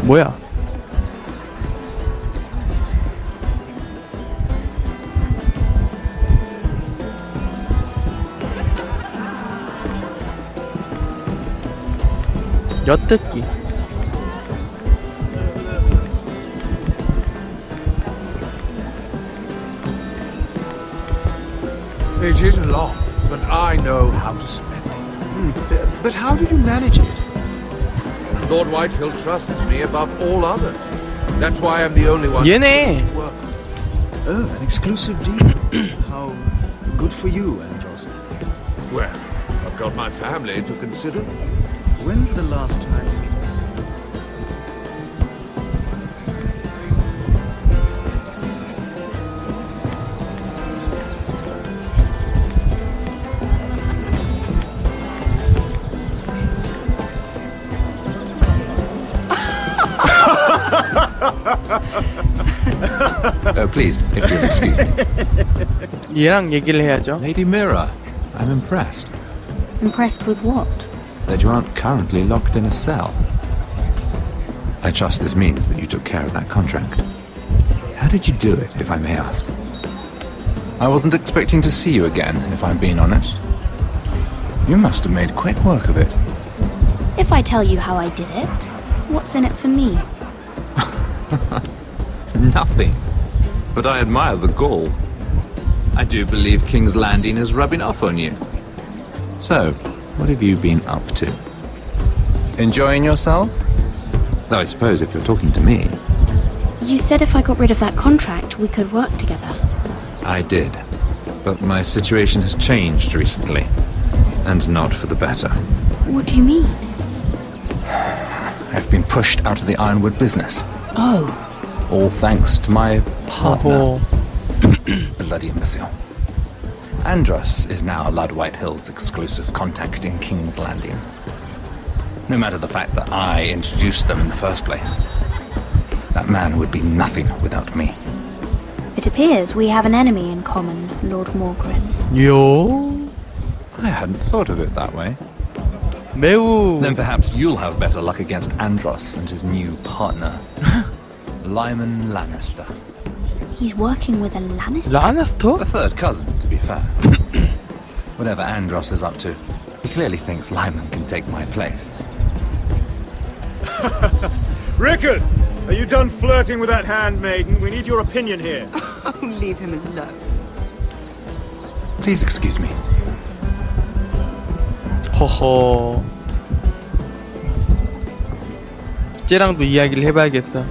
뭐야? 엿듣기. It is a lot, but I know how to spend it. But how did you manage it? Lord Whitehill trusts me above all others. That's why I'm the only one 얘네. to work. Oh, an exclusive deal. How good for you, Andros. Well, I've got my family to consider. When's the last time you met? Please, if you'll excuse me. 얘랑 얘기를 해야죠. Lady Mira, I'm impressed Impressed with what? that you aren't currently locked in a cell. I trust this means that you took care of that contract. How did you do it, if I may ask? I wasn't expecting to see you again, if I'm being honest. You must have made quick work of it. If I tell you how I did it, what's in it for me? Nothing. But I admire the gall. I do believe King's Landing is rubbing off on you. So, what have you been up to? Enjoying yourself? Though I suppose if you're talking to me. You said if I got rid of that contract, we could work together. I did. But my situation has changed recently. And not for the better. What do you mean? I've been pushed out of the ironwood business. Oh. All thanks to my partner. Oh. Bloody imbecile. Andros is now Lord Whitehill's exclusive contact in King's Landing. No matter the fact that I introduced them in the first place. That man would be nothing without me. It appears we have an enemy in common, Lord Morgren. 요. I hadn't thought of it that way. 매우. Then perhaps you'll have better luck against Andros and his new partner, Lyman Lannister. He's working with a Lannister? 라네스터? A third cousin, to be fair. Whatever Andros is up to, he clearly thinks Lyman can take my place. Rickard, are you done flirting with that handmaiden? We need your opinion here. Oh, leave him alone. Please excuse me. 허허. 쟤랑도 이야기를 해봐야겠어.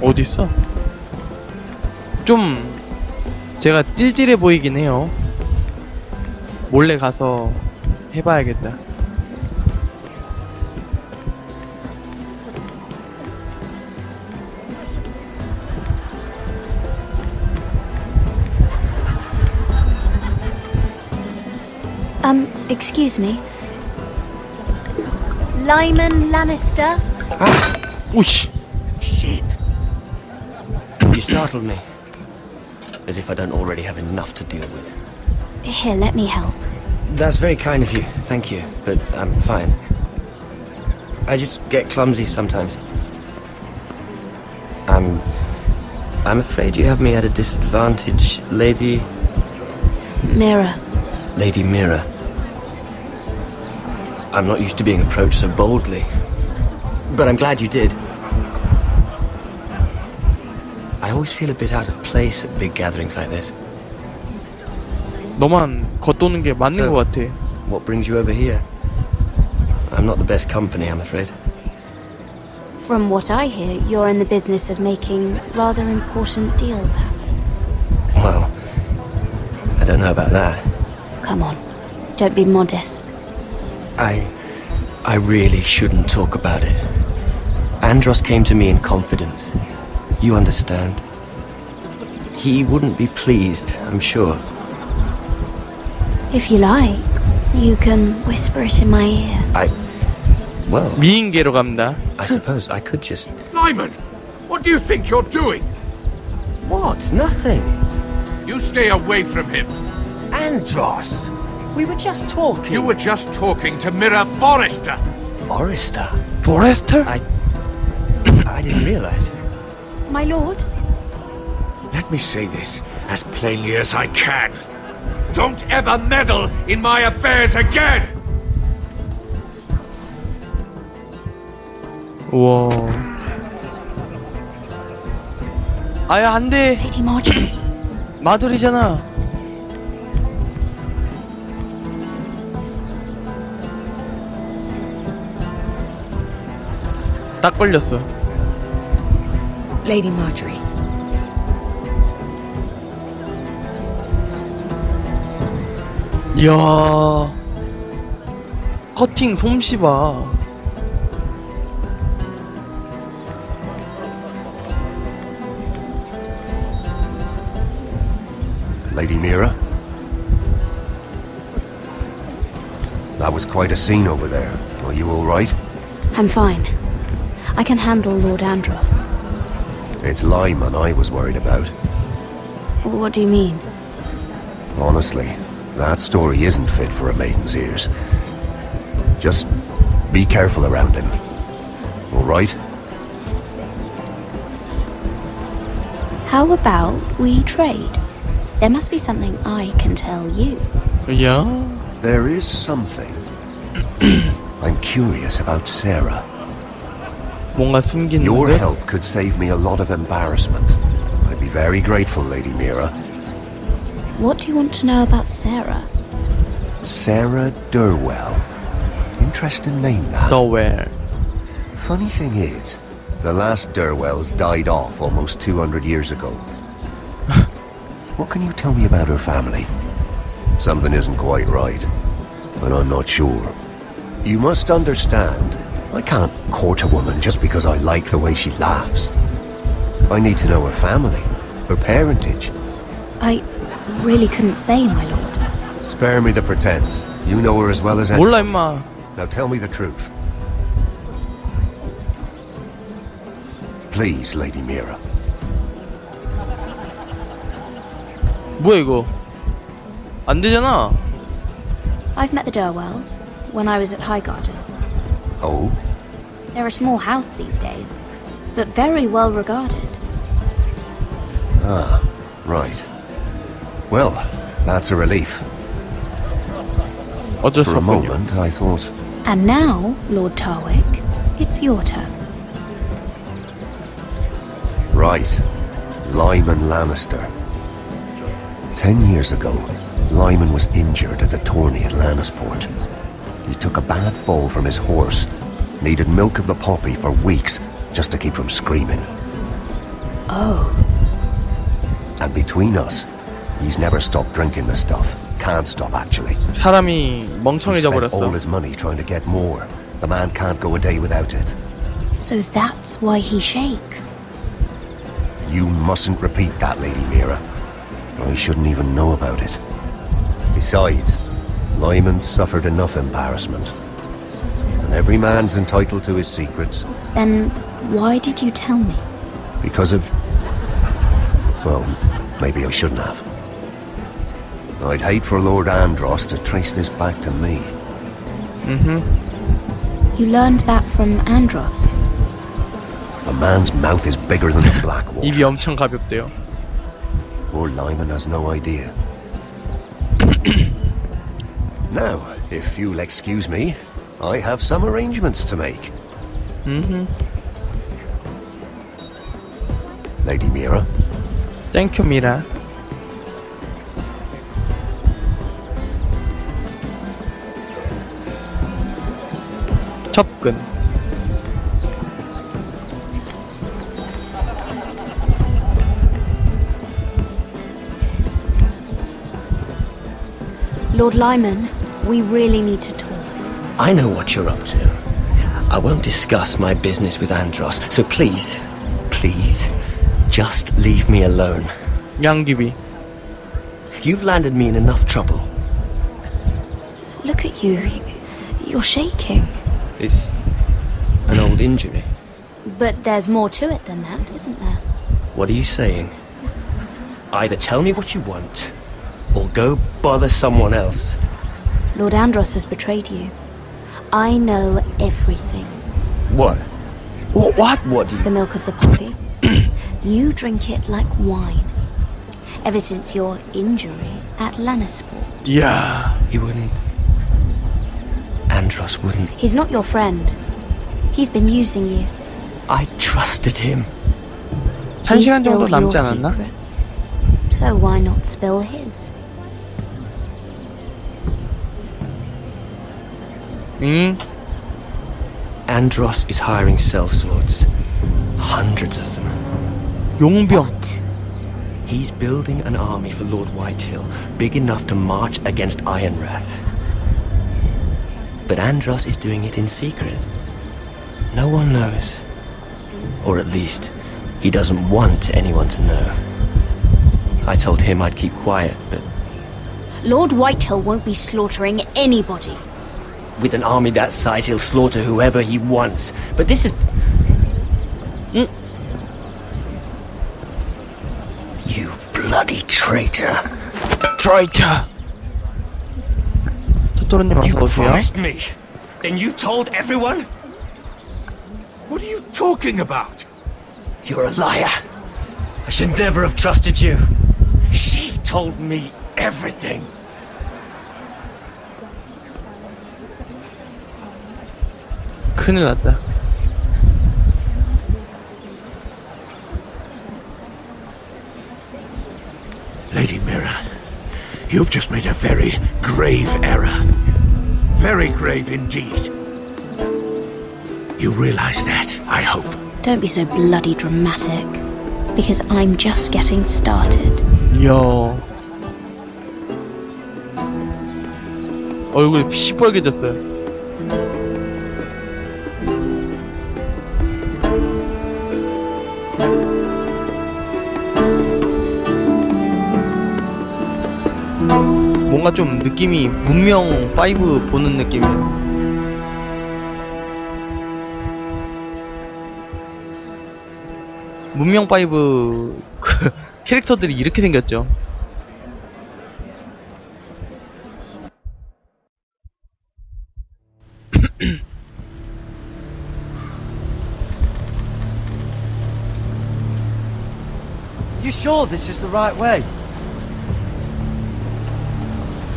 어딨어? 좀 제가 띨띨해 보이긴 해요. 몰래 가서 해봐야겠다. Excuse me. Lyman Lannister? 오씨. Shit. You startled me. As if I don't already have enough to deal with. Here, let me help. That's very kind of you, thank you, but I'm fine. I just get clumsy sometimes. I'm afraid you have me at a disadvantage, Lady... Mira. Lady Mira. I'm not used to being approached so boldly, but I'm glad you did. I always feel a bit out of place at big gatherings like this. 너만 겉도는 게 맞는 것 같아. What brings you over here? I'm not the best company, I'm afraid. From what I hear, you're in the business of making rather important deals happen. Well, I don't know about that. Come on, don't be modest. I really shouldn't talk about it. Andros came to me in confidence. You understand? He wouldn't be pleased, I'm sure. If you like, you can whisper it in my ear. Well... 미인계로 갑니다. I suppose I could just... Lyman! What do you think you're doing? What? Nothing. You stay away from him. Andros! We were just talking. You were just talking to Mirror Forrester. Forrester? Forrester? I didn't realize. My lord? Let me say this as plainly as I can. Don't ever meddle in my affairs again! 우와. 아야, 안 돼. Lady Marjorie. 마돌이잖아. 딱 걸렸어. Lady Marjorie. 이야. 커팅 솜씨 봐. Lady Mira? That was quite a scene over there. Are you all right? I'm fine. I can handle Lord Andros. It's Lyman I was worried about. What do you mean? Honestly, that story isn't fit for a maiden's ears. Just be careful around him. All right? How about we trade? There must be something I can tell you. 야. There is something. I'm curious about Sarah. 뭔가 숨기는 Your 데? help could save me a lot of embarrassment. I'd be very grateful, Lady Mira. What do you want to know about Sarah? Sarah Durwell. Interesting name, that. So where? Funny thing is, the last Durwells died off almost 200 years ago. What can you tell me about her family? Something isn't quite right, but I'm not sure. You must understand, I can't court a woman just because I like the way she laughs. I need to know her family, her parentage. I really couldn't say, my lord. Spare me the pretense. You know her as well as anyone. 몰라 임마. Now tell me the truth. Please, Lady Mira. 뭐야 이거? 안 되잖아. I've met the Durwells when I was at Highgarden. Oh? They're a small house these days, but very well regarded. Ah, right. Well, that's a relief. 어쩔 수 For a 없군요. moment, I thought... And now, Lord Tarwick, it's your turn. Right. Lyman Lannister. 10 years ago, Lyman was injured at the tourney at Lannisport. He took a bad fall from his horse. Needed milk of the poppy for weeks just to keep from screaming. Oh. And between us, he's never stopped drinking the stuff. Can't stop, actually. 사람이 He 멍청해져 spent all 버렸어. his money trying to get more. The man can't go a day without it. So that's why he shakes. You mustn't repeat that, Lady Mira. I shouldn't even know about it. Besides, Lyman suffered enough embarrassment. And every man's entitled to his secrets. Then why did you tell me? Because of... Well, maybe I shouldn't have. I'd hate for Lord Andros to trace this back to me. You learned that from Andros. The man's mouth is bigger than the Blackwater. 입이 엄청 가볍대요. Poor Lyman has no idea. Now, if you'll excuse me, I have some arrangements to make. Lady Mira, 땡큐 미라. 접근. Lord Lyman, we really need to talk. I know what you're up to. I won't discuss my business with Andros, so please, just leave me alone. 양귀비. You've landed me in enough trouble. Look at you. You're shaking. It's an old injury. But there's more to it than that, isn't there? What are you saying? Either tell me what you want, or go bother someone else. Lord Andros has betrayed you. I know everything. What? What? What do you... The milk of the poppy. You drink it like wine. Ever since your injury at Lannisport. Yeah. He wouldn't... Andros wouldn't... He's not your friend. He's been using you. I trusted him. 한 He 시간 정도 spilled your 남지 않았나? secrets. So why not spill his? 응? Andros is hiring sellswords. Hundreds of them. 용병. What? He's building an army for Lord Whitehill, big enough to march against Ironrath. But Andros is doing it in secret. No one knows. Or at least, he doesn't want anyone to know. I told him I'd keep quiet, but Lord Whitehill won't be slaughtering anybody. with an army that size, he'll slaughter whoever he wants. But this is... You bloody traitor. 트라이터. 토토로님 You 어서 오세요. promised me. Then you told everyone? What are you talking about? You're a liar. I should never have trusted you. She told me everything. 큰일 났다. Lady Mira, you've just made a very grave error. Very grave indeed. You realize that, I hope. Don't be so bloody dramatic. Because I'm just getting started. 이야. 얼굴이 시뻘개졌어요. 뭔가 좀 느낌이 문명 5 보는 느낌이에요. 문명 5 그 캐릭터들이 이렇게 생겼죠. You sure this is the right way?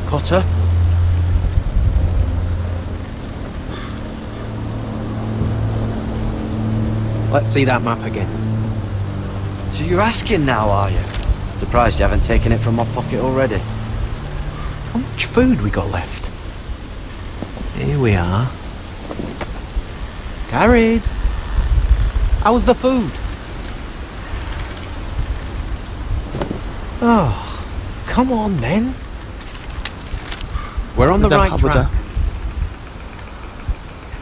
Cotter? Let's see that map again. So you're asking now, are you? Surprised you haven't taken it from my pocket already. How much food we got left? Here we are. Carried. How's the food? Oh, come on then. We're on the 일단 right 가보자. track.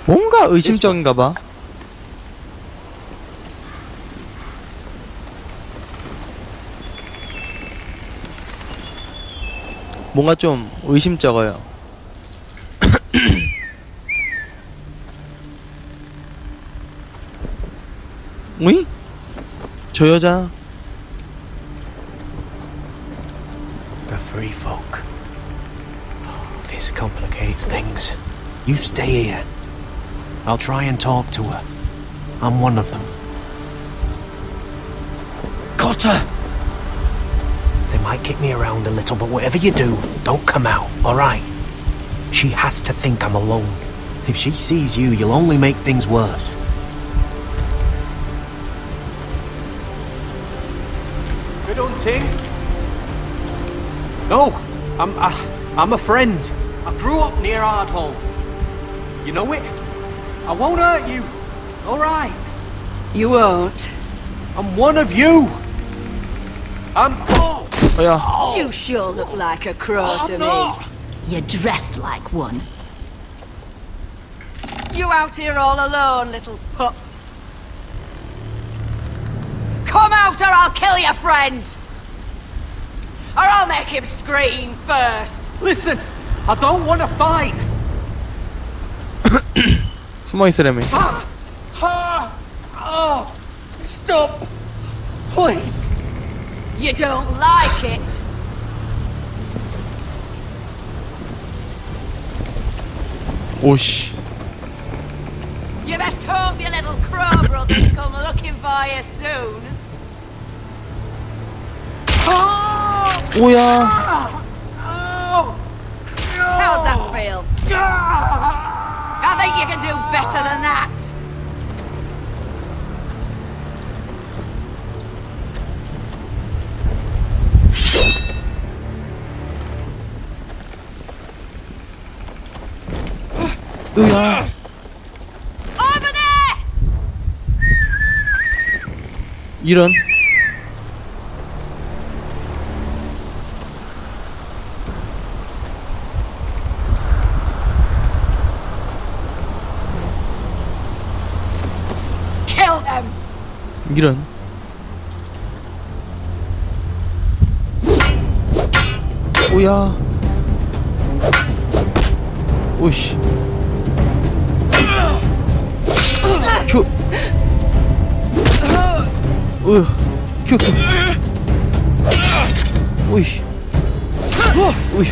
뭔가 의심적인가봐. 뭔가 좀 의심쩍어요. 으이? 저 여자. The free folk. This complicates things. You stay here. I'll try and talk to her. I'm one of them. Cotter! They might kick me around a little, but whatever you do, don't come out, alright? She has to think I'm alone. If she sees you, you'll only make things worse. Good hunting. No, I'm a friend. I grew up near Ardhall. You know it? I won't hurt you. Alright. You won't. I'm one of you. Oh! 야. You sure look like a crow to me. You're dressed like one. You out here all alone, little pup? Come out or I'll kill your friend! Or I'll make him scream first! Listen, I don't want to fight. 숨어 있으려면. Oh, stop, please. You don't like it? 오씨. You best hope your little crow brothers come looking for you soon. 오야. How's that feel? I think you can do better than that. 으야. Over there! 이런. Kill him! 이런. 오야. 오씨. 휴. 휴. 휴. 오이. 오이.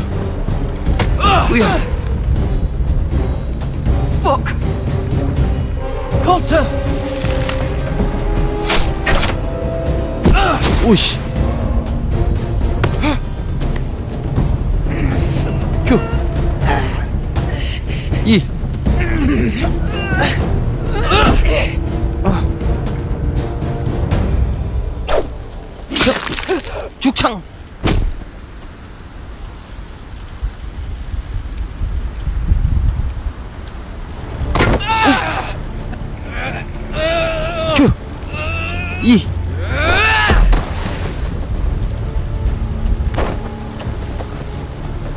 오야. Fuck! Potter! 오씨. 휴. 이. 죽창. 휴. 이.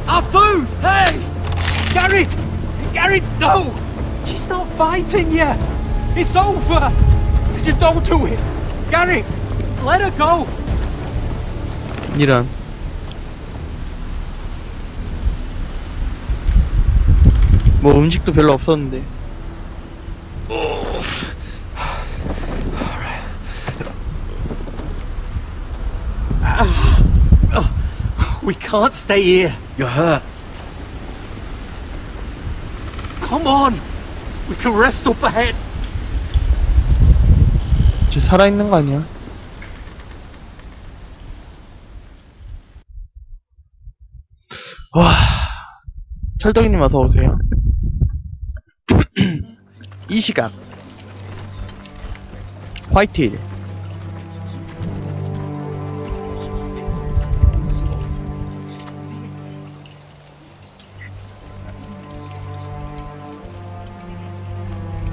Our food! Hey! Garrett! Garrett, no! She's not fighting yet! It's over! Just don't do it! Garrett! Let her go! 이런. 뭐 음식도 별로 없었는데. We can't stay here. You're hurt. Come on! We can rest up ahead. 쟤 살아있는 거 아니야? 와. 철덕이님 어서 오세요. 이 시각 화이트힐.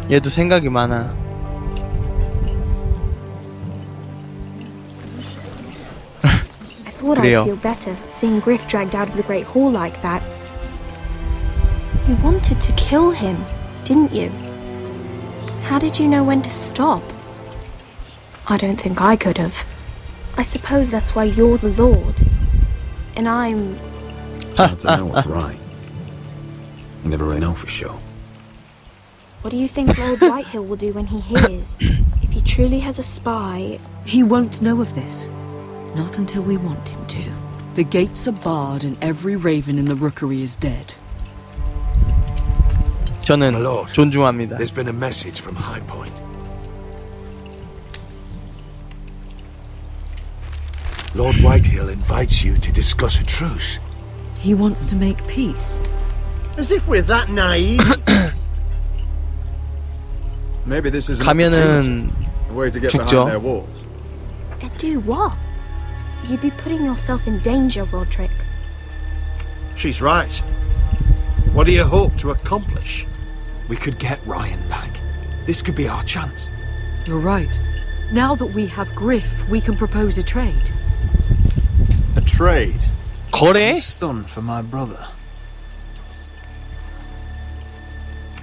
얘도 생각이 많아. I thought I'd feel better seeing Griff dragged out of the Great Hall like that. You wanted to kill him, didn't you? How did you know when to stop? I don't think I could have. I suppose that's why you're the Lord. And I'm... It's hard to know what's right. You never really know for sure. What do you think Lord Whitehill will do when he hears? If he truly has a spy... He won't know of this. Not until we want him to. The gates are barred and every raven in the rookery is dead. 저는 My lord, 존중합니다. there's been a message from High Point. Lord Whitehill invites you to discuss a truce. He wants to make peace. As if we're that naive. Maybe this is 가면은 a way to get 죽죠. behind their walls. And do what? You'd be putting yourself in danger, Roderick. She's right. What do you hope to accomplish? We could get Ryan back. This could be our chance. You're right. Now that we have Griff, we can propose a trade. A trade? 거래? A son for my brother.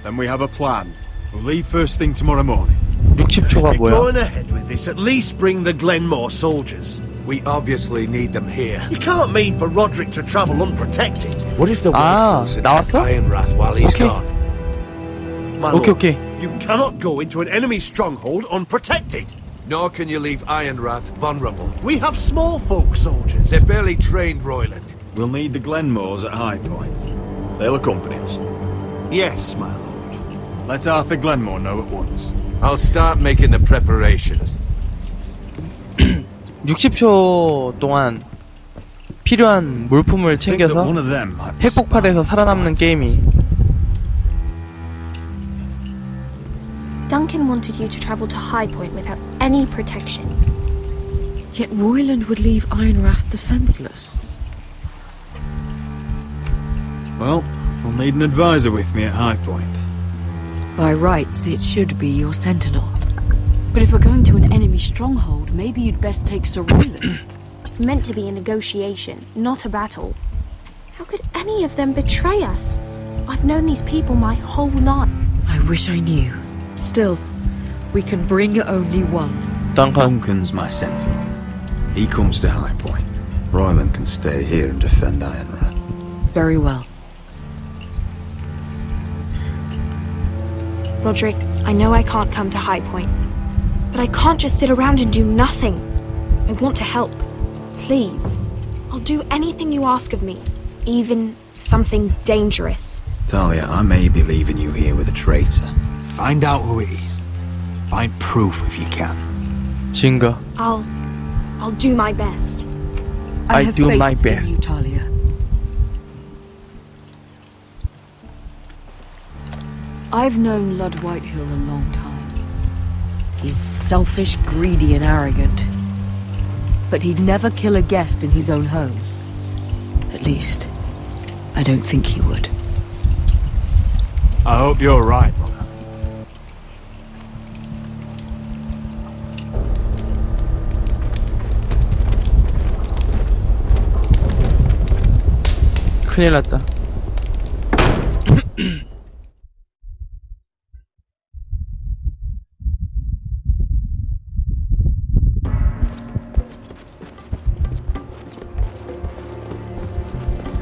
Then we have a plan. We'll leave first thing tomorrow morning. 60초가 If you're 뭐야? going ahead with this, at least bring the Glenmore soldiers. We obviously need them here. You can't mean for Roderick to travel unprotected. What if the Whitehills attack 나왔어? Ironrath while he's Okay. gone? My Okay, lord, okay. you cannot go into an enemy stronghold unprotected. Nor can you leave Ironrath vulnerable. We have small folk soldiers. They're barely trained, Royland. We'll need the Glenmores at High Point. They'll accompany us. Yes, my lord. Let Arthur Glenmore know at once. I'll start making the preparations. 60초 동안 필요한 물품을 챙겨서 핵폭발에서 살아남는 게임이. Duncan wanted you to travel to High Point without any protection. Yet Royland would leave Ironrath defenseless. Well, I'll need an advisor with me at High Point. By rights, it should be your sentinel. But if we're going to an enemy stronghold, maybe you'd best take Sir Royland. It's meant to be a negotiation, not a battle. How could any of them betray us? I've known these people my whole life. I wish I knew. Still, we can bring only one. Duncan's my sentinel. He comes to High Point. Royland can stay here and defend Ironrath. Very well. Roderick, I know I can't come to High Point, but I can't just sit around and do nothing. I want to help. Please. I'll do anything you ask of me, even something dangerous. Talia, I may be leaving you here with a traitor. Find out who it is. Find proof if you can. Jinga. I'll do my best. I have do faith my in best. you, Talia. I've known Lud Whitehill a long time. He's selfish, greedy, and arrogant. But he'd never kill a guest in his own home. At least, I don't think he would. I hope you're right, Mother. 큰일 났다.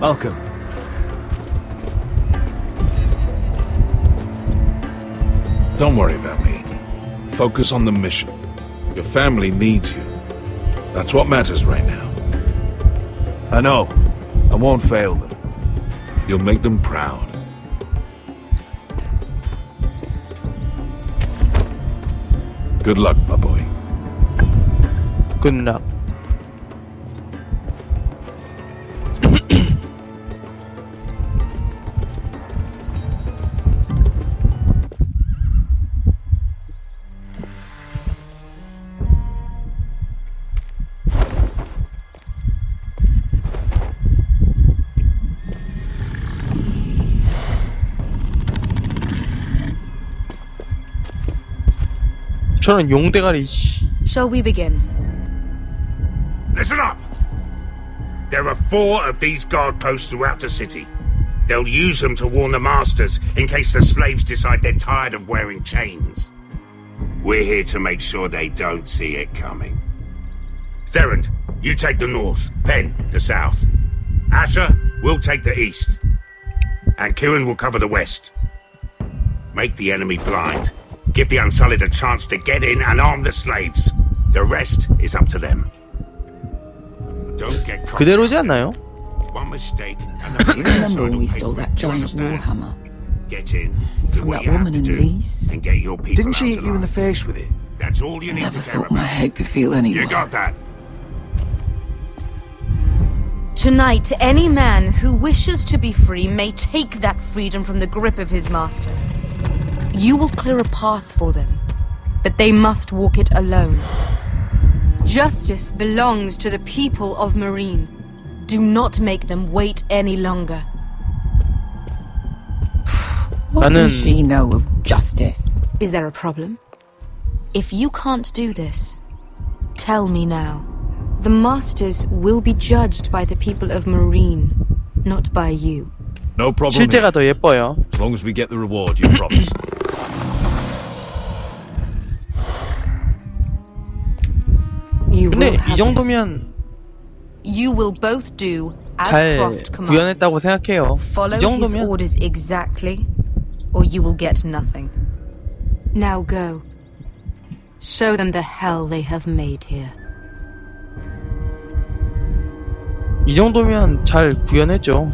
Welcome. Don't worry about me. Focus on the mission. Your family needs you. That's what matters right now. I know. I won't fail them. You'll make them proud. Good luck, my boy. Good luck. 저런 용대가리. Shall we begin? Listen up! There are 4 of these guard posts throughout the city. They'll use them to warn the masters in case the slaves decide they're tired of wearing chains. We're here to make sure they don't see it coming. Therend, you take the north. Penn, the south. Asher, we'll take the east. And Kieran will cover the west. Make the enemy blind. Give the Unsullied a chance to get in and arm the slaves. The rest is up to them. Don't get caught. 그대로지 않나요? One mistake and You remember when we stole that giant warhammer? Get in. From that woman in Lease? And get your people. Didn't she hit you in the face with it? That's all you need Never to care thought my about. head could feel any You worse. got that? Tonight, any man who wishes to be free may take that freedom from the grip of his master. You will clear a path for them, but they must walk it alone. Justice belongs to the people of Marine. Do not make them wait any longer. What does she know of justice? Is there a problem? If you can't do this, tell me now. The Masters will be judged by the people of Marine, not by you. No problem. 실제가 더 예뻐요. As long as we get the reward you promised. 근데 이 정도면 You will both do as 잘 Croft commands. 구현했다고 생각해요. Follow 이 his 정도면 orders exactly, or you will get nothing. Now go. Show them the hell they have made here. 이 정도면 잘 구현했죠.